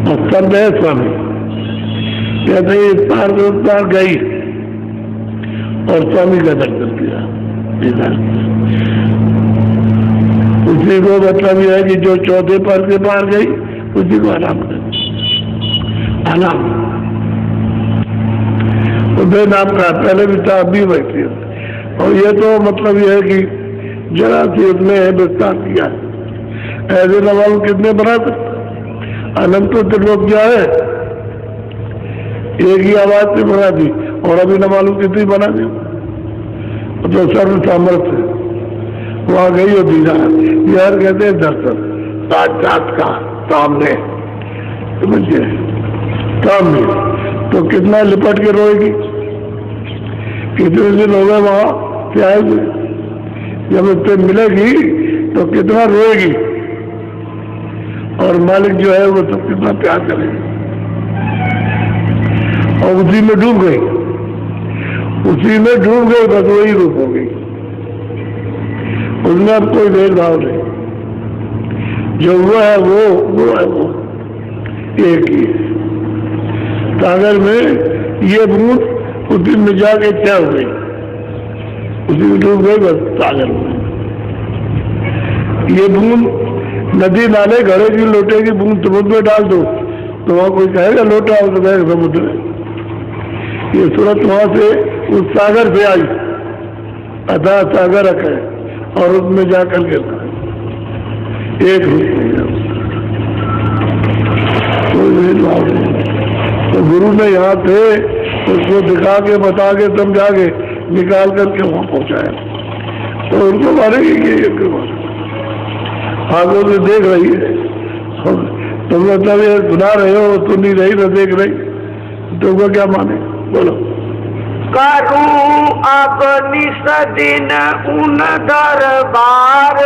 और शब्द है स्वामी। कहते हैं इस पार से उस पार गई और स्वामी का दर्शन किया। उसी को मतलब यह है कि जो चौथे पर से पार गई उसी को आराम कर, आराम उदय नाम का पहले भी था, अभी बैठी। और ये तो मतलब यह है कि जरा सी उसने विस्तार किया। ऐसे नवाब कितने बना सकते, अनंत त्रिलोक क्या है, एक ही आवाज से बना दी, और अभी न मालूम कितनी बना दी। तो सर्व सामर्थ्य वहां गई और दीदार, यार कहते हैं दर्शन साक्षात्कार सामने, समझिए सामने। तो कितना लिपट के रोएगी, कितने दिन हो गए वहां से आए हुए, जब उससे मिलेगी तो कितना रोएगी, और मालिक जो है वो सब कितना प्यार करेगा। और उसी में डूब गई, उसी में डूब गई, बस वही रूप हो गई। उसमें अब कोई भेदभाव नहीं, जो वो है वो है वो एक ही है। सागर में ये बूंद उसी में जाके क्या हो गई, उसी में डूब गई बस सागर में। ये बूंद नदी नाले घड़े की लोटे की बूंद समुद्र में डाल दो तो वहां कोई कहेगा लोटा हो तो कहेगा समुद्र में। ये सूरत वहां से उस सागर से आई, अथा सागर है, और उसमें जाकर गिरता है, एक रूप नहीं है, कोई भेदभाव नहीं। तो गुरु ने यहाँ थे उसको दिखा के बता के समझा के निकाल करके वहां पहुंचाया, तो उनको मारेगी कि आगों से देख रही है, तुम मतलब ये सुना रहे हो, तुम नहीं रही न देख रही, तुमको क्या माने, बोलो। करूं अब निस दिन उन दरबार,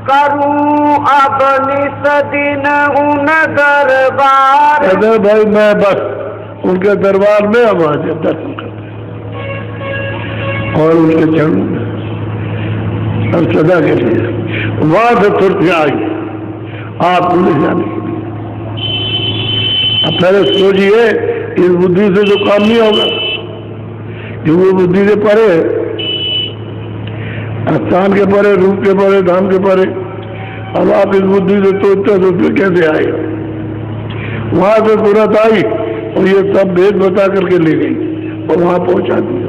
करूं अब निस दिन उन दरबार। अगर भाई मैं बस उनके दरबार में अब आ जाए दर्शन करते और उनके चरणों में अब सदा के लिए वहां से तुरंत आई आप ले जाने के लिए। अब पहले सोचिए, इस बुद्धि से तो काम नहीं होगा, क्योंकि बुद्धि से परे है, स्थान के परे, रूप के परे, धाम के परे। अब आप इस बुद्धि से सोचते कैसे आए? वहां से तुरंत आई और ये सब भेद बता करके ले गई और वहां पहुंचा दिया।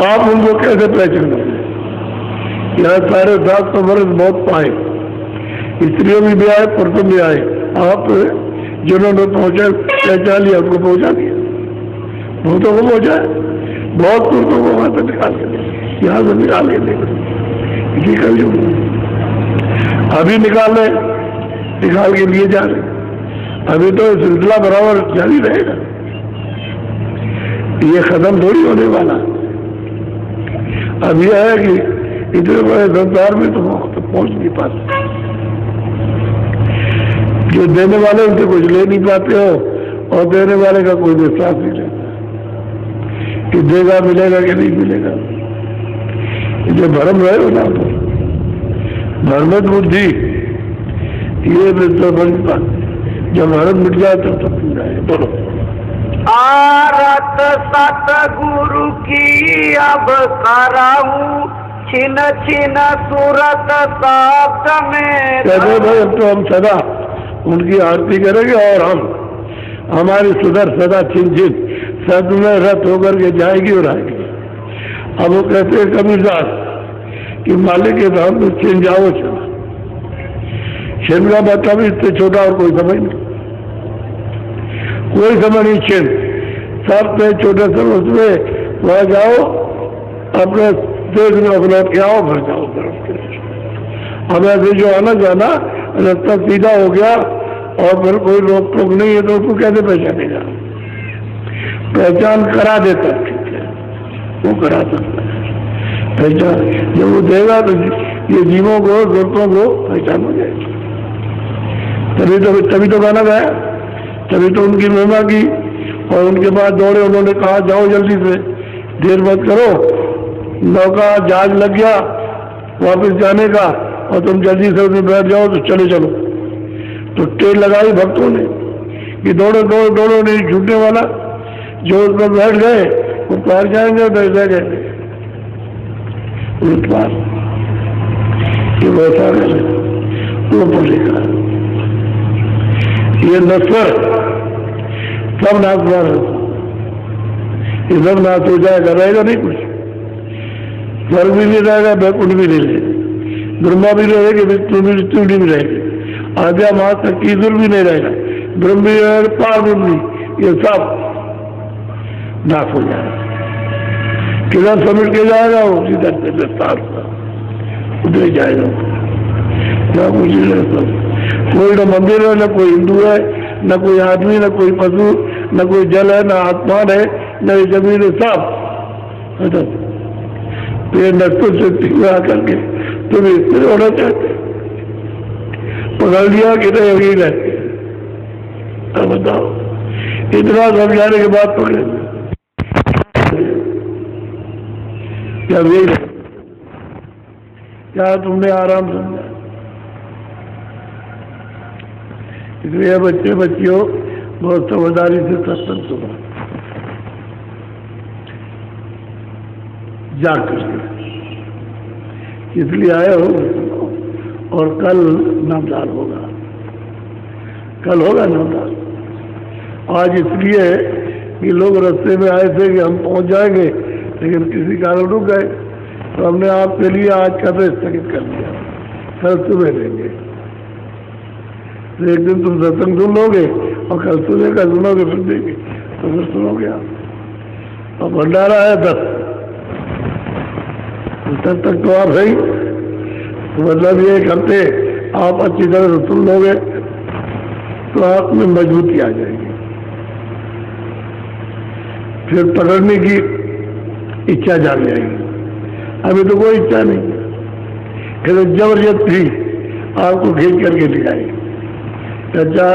आप उनको कैसे पहचानोगे? यहाँ 750 वर्ष बहुत पाए, स्त्रियों में भी आए, पुरुषों भी आए। आप जिन्होंने पहचान लिया उनको पहुंचा दिया, बहुतों को पहुंचाए, बहुत पुरुषों को वहां से निकाल के दे, यहाँ से निकाल के दे। इसी कलयुग अभी निकाल के लिए जा रहे, अभी तो सिलसिला बराबर जारी रहेगा, ये खत्म थोड़ी होने वाला। अब यह है कि इतने बड़े संसार में तो वहां तक पहुंच नहीं पाते, जो देने वाले उनसे कुछ ले नहीं पाते हो, और देने वाले का कोई विश्वास नहीं रहता कि देगा मिलेगा कि नहीं मिलेगा। जो भरम रहे हो ना, भ्रमित बुद्धि, ये बनता, जब भरम मिट जाए तब सब मिल जाए। बोलो। आरत सतगुरु की अब कराऊं, छिन छिन सूरत शब्द में। कहते भाई अब तो हम सदा उनकी आरती करेंगे, और हमारी सुधर सदा छिन छिन सद में रत होकर के जाएगी और आएगी। अब वो कहते हैं कबीरदास कि मालिक के धाम में छिन जाओ, चला छिन का मतलब इससे छोटा और कोई समझ नहीं, कोई समझ नहीं। छिन सबसे छोटे से उसमें वहां जाओ, अपने देश में अपना के आओ, घर जाओ। अब ऐसे जो आना जाना रास्ता सीधा हो गया और फिर कोई रोक टोक नहीं है, तो उसको कैसे पहचानेगा? पहचान करा देता, ठीक है, वो करा सकता है पहचान। जब वो देगा तो ये जीवों को, दोस्तों को पहचान हो जाएगी। तभी तो गाना गाया, तभी तो उनकी महिमा की, और उनके बाद दौड़े, उन्होंने कहा जाओ जल्दी से, देर मत करो, नौका जहाज लग गया वापस जाने का, और तुम जल्दी से उसमें बैठ जाओ तो चले चलो। तो ट्रेन लगाई भक्तों ने कि दौड़ो दौड़ो दौड़ो, नहीं छूटने वाला। जो उसमें बैठ गए वो पार जाएंगे, बैठ जाएंगे उस पार, कि वैसा वो पड़ेगा। ये नस्वर सब नाशवान है, ये सब नाश हो जाएगा, रहेगा नहीं कुछ। स्वर्ग भी नहीं रहेगा, बैकुंठ भी नहीं रहेगा, ब्रह्मा भी रहेगी, विष्णु भी रहेगी, आद्या महाशक्ति की ईश्वर भी नहीं रहेगा, ब्रह्म भी रहेगा, पार ब्रह्म भी, ये सब नाश हो जाएगा। किधर समिट के जाएगा वो, किधर से विस्तार उधर जाएगा, क्या कुछ नहीं रहता। कोई न मंदिर है, न कोई हिंदू है, न कोई आदमी, न कोई पशु, न कोई जल है, न आसमान है, न जमीन है, साफ। ये नक्सों से तिगड़ा करके तुम स्थिर होना चाहते, पकड़ लिया कि नहीं अभी रहते। अब बताओ, इतना समझाने के बाद पकड़े क्या यही रहे? क्या तुमने आराम समझा? इसलिए बच्चे बच्चियों बहुत समझदारी से सत्संग सुना, जाग करके इसलिए आए हो। और कल नामदान होगा, कल होगा नामदान। आज इसलिए कि लोग रास्ते में आए थे कि हम पहुंच जाएंगे, लेकिन किसी कारण रुक गए, तो हमने आपके लिए आज का तो स्थगित कर दिया, कल सुबह लेंगे। तो एक दिन तुम सत्संग सुन लोगे और कल सुबह का सुनोगे, फिर देंगे तो फिर सुनोगे आप। और भंडारा है 10 तक तो आप है, तो मतलब ये 1 हफ्ते आप अच्छी तरह से सुन लोगे तो आप में मजबूती आ जाएगी, फिर पकड़ने की इच्छा जाग जाएगी। अभी तो कोई इच्छा नहीं, फिर जबरदस्ती आपको खींच करके ले आएगी। अच्छा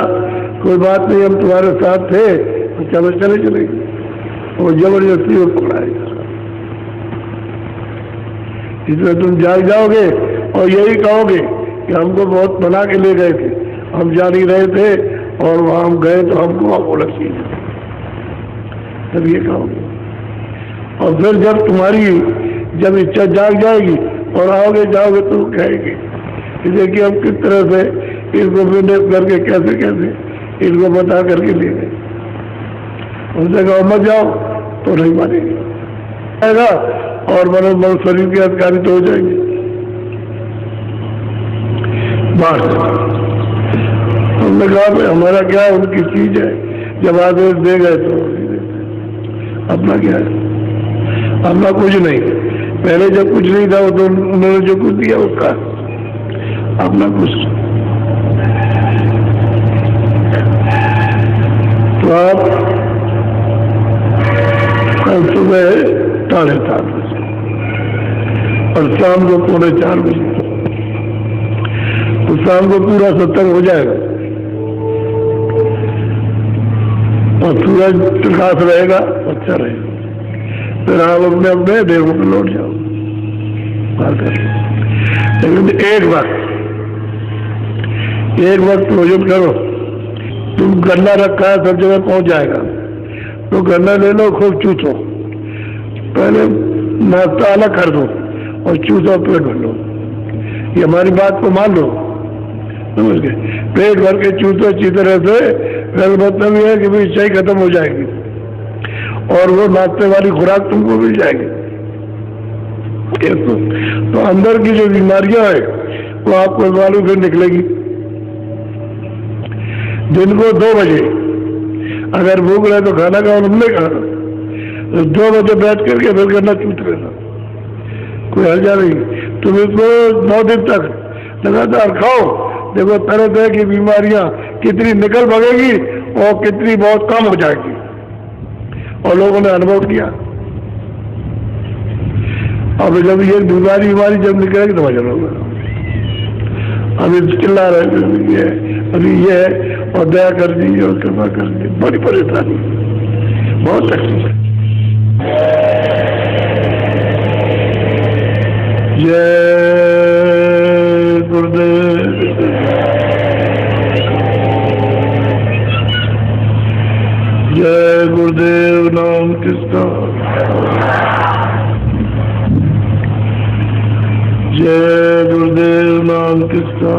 कोई बात नहीं, हम तुम्हारे साथ थे तो चलो चले चलेंगे, वो जबरदस्ती वो पकड़ाएगा। इसमें तुम जाग जाओगे और यही कहोगे कि हमको बहुत बना के ले गए थे, हम जा नहीं रहे थे और वहां हम गए तो हमको वहां बोला चाहिए, तब ये कहोगे। और फिर जब तुम्हारी जब इच्छा जाग जाएगी और आओगे जाओगे तो कहेंगे कि हम किस तरह से इसको मैनेज करके कैसे कैसे इसको बता करके ले गए। उनसे कहो मत जाओ तो नहीं मानेंगे और मन शरीर के अधिकारी तो हो जाएंगे। बस हमने कहा भाई हमारा क्या है, उनकी चीज है, जब आदेश दे गए तो अपना क्या है, अपना कुछ नहीं। पहले जब कुछ नहीं था वो तो उन्होंने जो कुछ दिया उसका अपना कुछ। तो आप कल सुबह 4:30 बजे और शाम को 3:45 बजे, तो शाम को पूरा सत्संग हो जाएगा और सूरज प्रकाश रहेगा, अच्छा रहेगा। फिर आप अपने अपने देवों पर लौट जाओ। लेकिन एक वक्त प्रोजेक्ट करो, तुम गन्ना रखा है सब जगह पहुंच जाएगा, तो गन्ना ले लो, खूब चूसो, पहले नाश्ता अलग कर दो और चूसो, पेट भर लो। ये हमारी बात को मान लो, समझ गए? पेट भर के चूसो अच्छी तरह से, फिर मतलब ये है कि भाई चाय खत्म हो जाएगी और वो नाश्ते वाली खुराक तुमको मिल जाएगी। तो अंदर की जो बीमारियां है वो आपको मालूम फिर निकलेगी। दिन को 2 बजे अगर भूख रहे तो खाना खाओ, तुमने खाना तो 2 बजे बैठ करके फिर करना चूट लेना, कोई हर्जा नहीं। तुम इसको 9 दिन तक लगातार खाओ, देखो तरह तरह की बीमारियां कितनी निकल भागेगी और कितनी बहुत कम हो जाएगी। और लोगों ने अनुभव किया। अब जब ये बीमारी जब निकलेगी तो मजा होगा। अभी चिल्ला रहे ये अभी ये है और दया कर दी और कृपा कर दी, बड़ी परेशानी, बहुत तकलीफ है। जय गुरुदेव, जय गुरुदेव, नाम किसका, जय गुरुदेव, नाम किसका।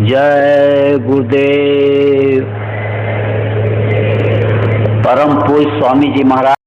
जय गुरुदेव। परम पूज्य स्वामी जी महाराज